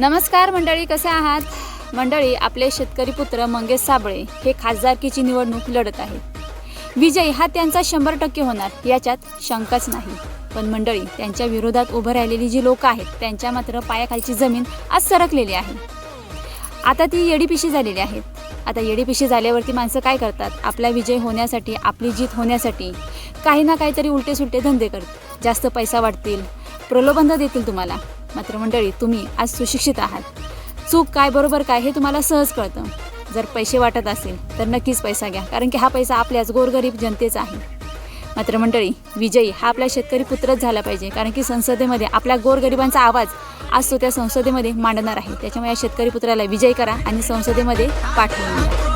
नमस्कार मंडळी, कसे आहात? मंडळी, आपले शेतकरी पुत्र मंगेश साबळे हे खासदारकीची निवडणूक लढत आहेत। विजय हा त्यांचा 100% होणार याच्यात शंकाच नाही। पण मंडळी, त्यांच्या विरोधात उभं राहिलेली जी लोक आहेत त्यांच्या मात्र पायाखालची जमीन आज सरकलेली आहे। आता ती येडीपिशी झालेली आहेत। आता येडीपिशी झाल्यावरती माणसं काय करतात? आपला विजय होण्यासाठी, आपली जीत होण्यासाठी काही ना काहीतरी उलटे सुलटे धंदे करतात। जास्त पैसा वाटतील, प्रलोभन देतील तुम्हाला। मात्र मंडळी, तुम्ही आज सुशिक्षित आहात। चूक काय बरोबर काय हे तुम्हाला सहज कळतं। जर पैसे वाटत असेल तर नक्कीच पैसा घ्या, कारण की हा पैसा आपल्याच गोरगरीब जनतेचा आहे। मात्र मंडळी, विजयी हा आपला शेतकरी पुत्रच झाला पाहिजे, कारण की संसदेमध्ये आपल्या गोरगरिबांचा आवाज आज तो त्या संसदेमध्ये मांडणार आहे। त्याच्यामुळे या शेतकरी पुत्राला विजयी करा आणि संसदेमध्ये पाठवून द्या।